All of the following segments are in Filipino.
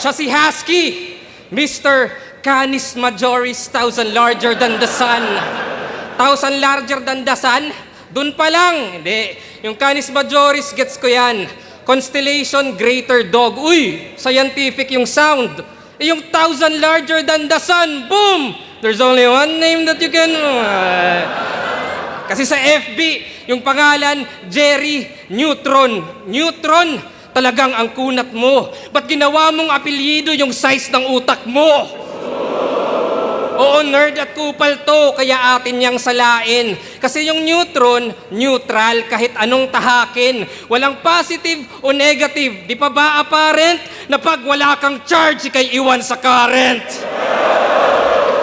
Siya si Husky, Mr. Canis Majoris, 1,000 larger than the sun. 1,000 larger than the sun? Dun pa lang. Hindi. Yung Canis Majoris, gets ko yan. Constellation Greater Dog. Uy, scientific yung sound. Yung 1,000 larger than the sun, boom! There's only one name that you can... Kasi sa FB, yung pangalan, Jerry Neutron. Neutron, talagang ang kunat mo. Ba't ginawa mong apelyido yung size ng utak mo? Oo, nerd at kupal to, kaya atin niyang salain. Kasi yung neutron, neutral kahit anong tahakin. Walang positive o negative. Di pa ba apparent na pag wala kang charge, ikay iwan sa current?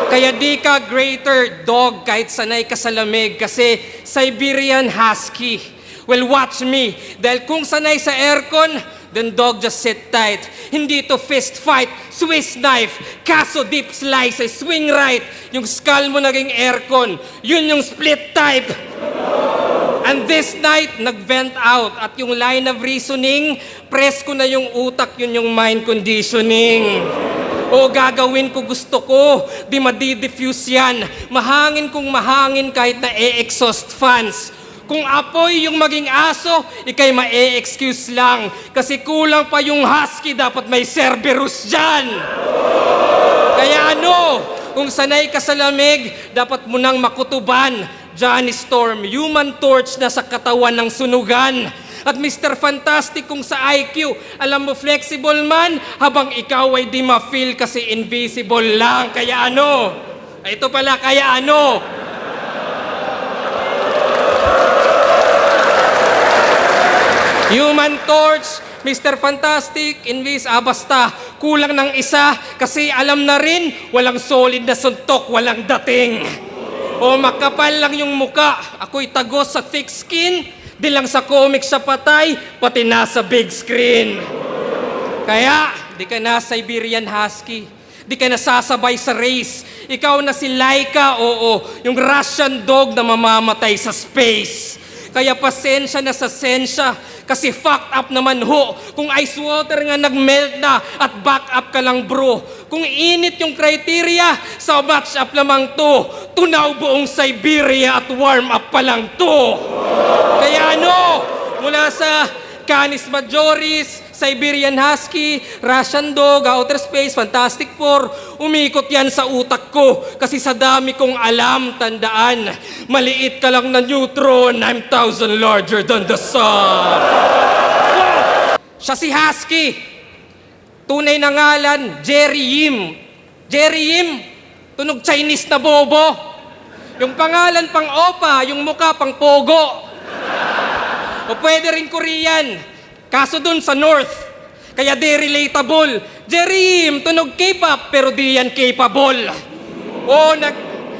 Kaya di ka greater dog kahit sanay ka sa lamig kasi Siberian Husky. Well, watch me. Dahil kung sanay sa aircon, then dog, just sit tight. Hindi to fist fight, Swiss knife, kaso deep slice, ay swing right. Yung skull mo naging aircon, yun yung split type. And this night, nag-vent out. At yung line of reasoning, press ko na yung utak, yun yung mind conditioning. O gagawin ko gusto ko, di madi-diffuse yan. Mahangin kung mahangin kahit na e-exhaust fans. Kung apoy yung maging aso, ikay ma-e-excuse lang. Kasi kulang pa yung husky, dapat may Cerberus dyan. Kaya ano, kung sanay ka sa lamig, dapat mo nang makutuban. Johnny Storm, Human Torch na sa katawan ng sunugan. At Mr. Fantastic kung sa IQ, alam mo flexible man, habang ikaw ay di ma-feel kasi invisible lang. Kaya ano? Ito pala, kaya ano? Human Torch, Mr. Fantastic, basta, kulang ng isa kasi alam na rin, walang solid na suntok, walang dating. O makapal lang yung muka, ako'y tagos sa thick skin, di lang sa comic sa patay, pati nasa big screen. Kaya, di ka na Siberian Husky, di ka nasasabay sa race, ikaw na si Laika, oo, yung Russian dog na mamamatay sa space. Kaya pasensya na sa sensya, kasi fucked up naman ho. Kung ice water nga nag-melt na at back up ka lang bro. Kung init yung criteria, sa match up lamang to. Tunaw buong Siberia at warm up pa lang to. Kaya ano, mula sa Canis Majoris, Siberian Husky, Russian Dog, Outer Space, Fantastic Four, umikot yan sa utak ko. Kasi sa dami kong alam, tandaan, maliit ka lang na neutron, I'm 1,000 larger than the sun. Siya si Husky. Tunay na ngalan, Jerry Yim. Jerry Yim, tunog Chinese na bobo. Yung pangalan pang opa, yung muka pang pogo. O pwede rin Korean. Kaso dun sa North, kaya di relatable. Jerry Yim, tunog K-pop, pero di yan capable. O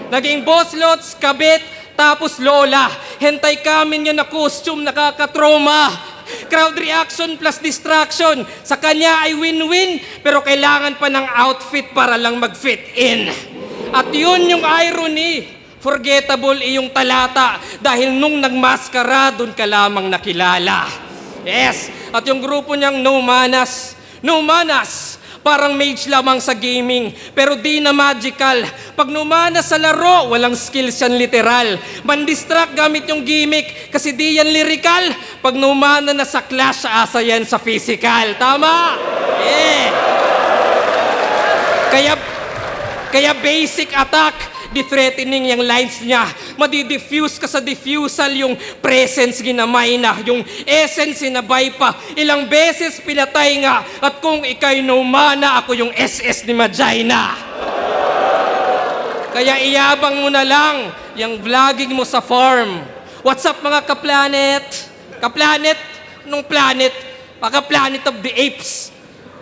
naging boss lots, kabit, tapos lola. Hentai kamin yun na costume, nakakatroma. Crowd reaction plus distraction. Sa kanya ay win-win, pero kailangan pa ng outfit para lang mag-fit in. At yun yung irony. Forgettable iyong talata dahil nung nagmaskara, dun ka lamang nakilala. Yes, at yung grupo niyang No Manas. No Manas, parang mage lamang sa gaming, pero di na magical. Pag numanas sa laro, walang skills yan literal. Man-distract gamit yung gimmick, kasi di yan lyrical. Pag numana na sa clash, asa yan sa physical. Tama? Kaya basic attack, di-threatening yung lines niya. Madi-diffuse ka sa diffusal, yung presence ginamay na, yung essence sinabay pa. Ilang beses pinatay nga, at kung ikay no mana, ako yung SS ni Magina. Kaya iyabang mo na lang yung vlogging mo sa farm. What's up mga ka-planet? Ka-planet? Anong planet? Baka Planet of the Apes.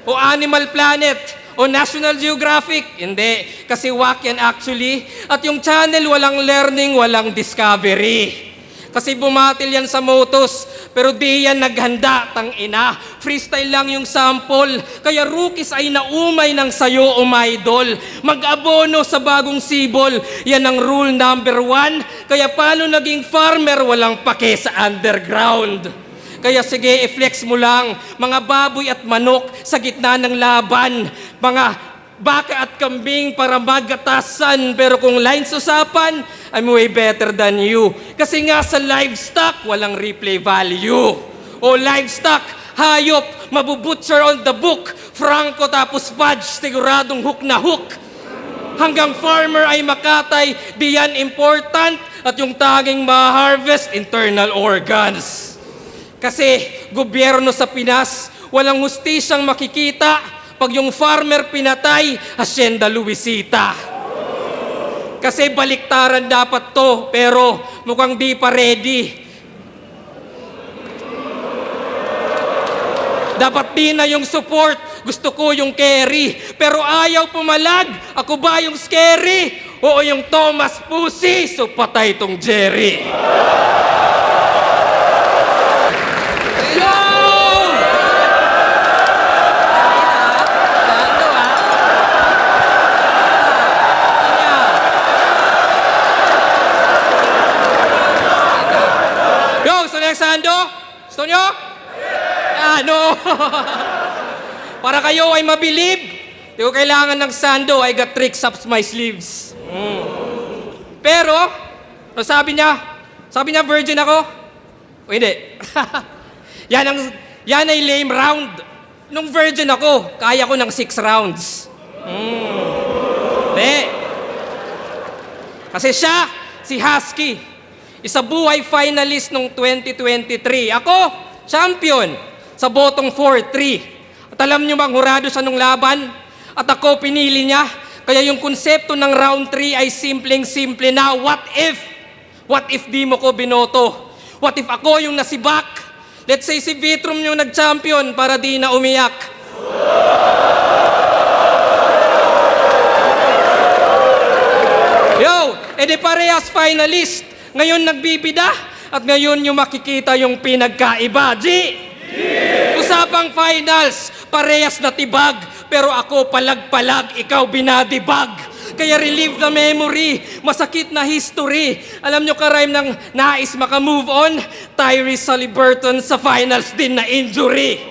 O Animal Planet. O National Geographic? Hindi. Kasi whack yan actually. At yung channel, walang learning, walang discovery. Kasi bumatil yan sa motos, pero di yan naghanda, tang ina. Freestyle lang yung sample. Kaya rookies ay naumay ng sayo, umaidol. Mag-abono sa bagong sibol. Yan ang rule number 1. Kaya paano naging farmer, walang pake sa underground. Kaya sige, i-flex mo lang. Mga baboy at manok sa gitna ng laban. Mga baka at kambing para magatasan. Pero kung lines usapan, I'm way better than you. Kasi nga sa livestock, walang replay value. O livestock, hayop, mabubutcher on the book. Franco tapos fudge, siguradong hook na hook. Hanggang farmer ay makatay, di yan important. At yung tanging ma-harvest, internal organs. Kasi gobyerno sa Pinas, walang hustisyang makikita. Pag yung farmer pinatay, Hacienda Luisita. Kasi baliktaran dapat to, pero mukhang di pa ready. Dapat di na yung support, gusto ko yung carry. Pero ayaw pumalag, ako ba yung scary? Oo yung Thomas Pussy, so patay tong Jerry. Hello! Yo, gusto niyo yung sando? Gusto niyo? Ano? Para kayo ay mabilib, di ko kailangan ng sando, I got tricks up my sleeves. Pero, no, sabi niya virgin ako? O hindi. yan ay lame round. Nung virgin ako, kaya ko ng 6 rounds. Kasi siya, si Husky, isa buhay finalist nung 2023. Ako, champion sa botong 4-3. At alam niyo bang hurado siya nung laban? At ako pinili niya. Kaya yung konsepto ng round 3 ay simpleng-simple na. What if? What if di mo ko binoto? What if ako yung nasibak? Let's say si Vitrum yung nag-champion para di na umiyak. Yo, edi parehas finalist. Ngayon nagbibida at ngayon yung makikita yung pinagkaiba. G! Usapang finals, parehas na tibag, pero ako palag-palag, ikaw binadibag. Kaya relieve the memory, masakit na history. Alam nyo ka-rhyme ng nais maka-move on? Tyrese Haliburton sa finals din na injury.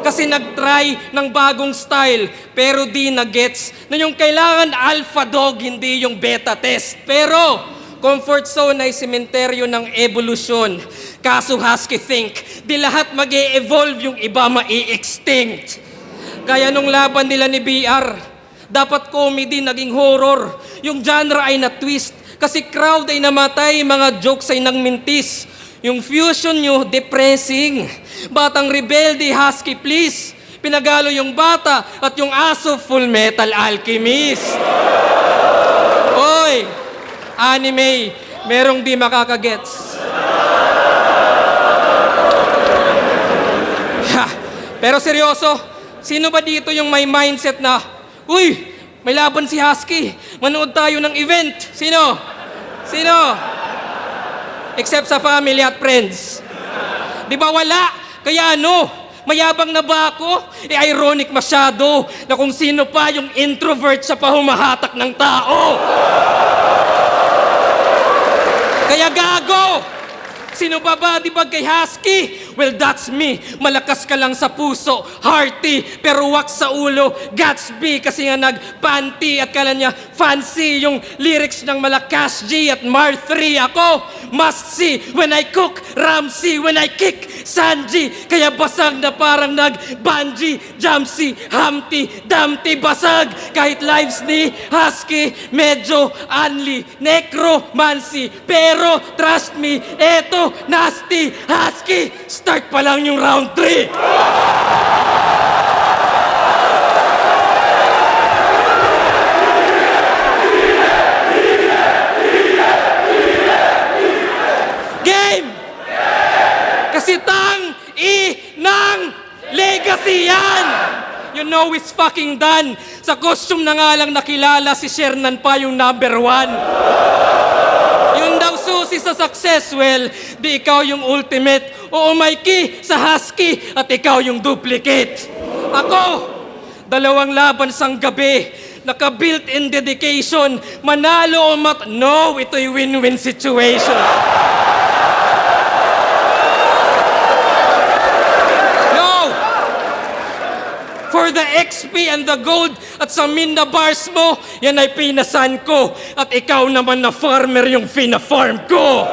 Kasi nag-try ng bagong style, pero di na-gets na yung kailangan alpha dog, hindi yung beta test. Pero comfort zone ay sementeryo ng evolusyon. Kaso Husky think, di lahat mag-e-evolve, yung iba ma-i-extinct. Kaya nung laban nila ni BR, dapat comedy naging horror. Yung genre ay na-twist, kasi crowd ay namatay, mga jokes ay nangmintis. Yung fusion nyo, depressing. Batang rebelde, Husky please. Pinagalo yung bata at yung aso, Full Metal Alchemist. Oy! Anime, merong di makakagets. Pero seryoso, sino ba dito yung may mindset na, uy, may laban si Husky, manood tayo ng event? Sino? Sino? Except sa family at friends. Di ba wala? Kaya ano? Mayabang na ba ako? Ironic masyado na kung sino pa yung introvert sa pahumahatak ng tao. Kaya gago! Sino ba ba, di ba kay Husky? Well, that's me. Malakas ka lang sa puso, hearty, pero wak sa ulo, Gatsby. Kasi nga nag-panty at kala niya fancy yung lyrics ng malakas G at Mar 3. Ako, must see when I cook, Ramsey when I kick, Sanji. Kaya basag na parang nag-bungee, Jamsi, Humpty, Dumpty, basag. Kahit lives ni Husky, medyo unli, necromancy. Pero, trust me, eto, nasty, Husky, start pa lang yung round 3. Game! Kasi tang-i-nang legacy yan! You know it's fucking done. Sa costume na nga lang nakilala si Shernan pa yung number 1. Yun daw susi sa success, well, di ikaw yung ultimate. Oo, Mikey, sa Husky, at ikaw yung duplicate. Ako, 2 laban sang gabi, naka-built-in dedication, manalo o no, ito'y win-win situation. crispy and the gold at sa min na bars mo, yan ay pinasan ko. At ikaw naman na farmer yung fina-farm ko.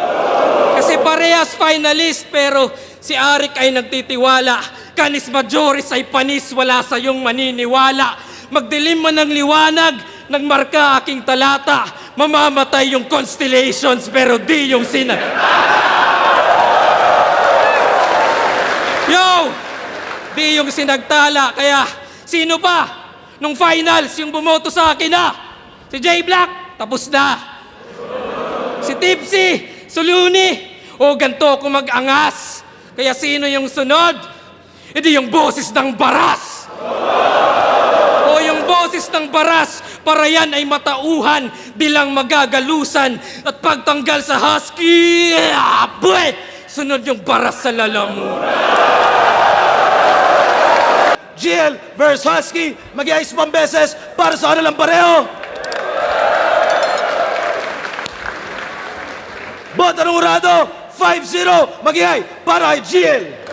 Kasi parehas finalist, pero si Arik ay nagtitiwala. Canis Majoris ay panis, wala sa iyong maniniwala. Magdilim man ng liwanag, nagmarka aking talata. Mamamatay yung constellations, pero di yung Yo! Di yung sinagtala, kaya sino pa? Nung finals, yung bumoto sa akin na. Si J Black, tapos na. Si Tipsy, Suluni, o ganto ko mag-angas. Kaya sino yung sunod? E di yung boses ng baras. O yung boses ng baras, para yan ay matauhan, di lang magagalusan. At pagtanggal sa husky, sunod yung baras sa lalamunan. GL versus Husky, mag-iayos pang beses para sa kanilang pareho. Bota ng urado, 5-0, mag-iay para kay GL.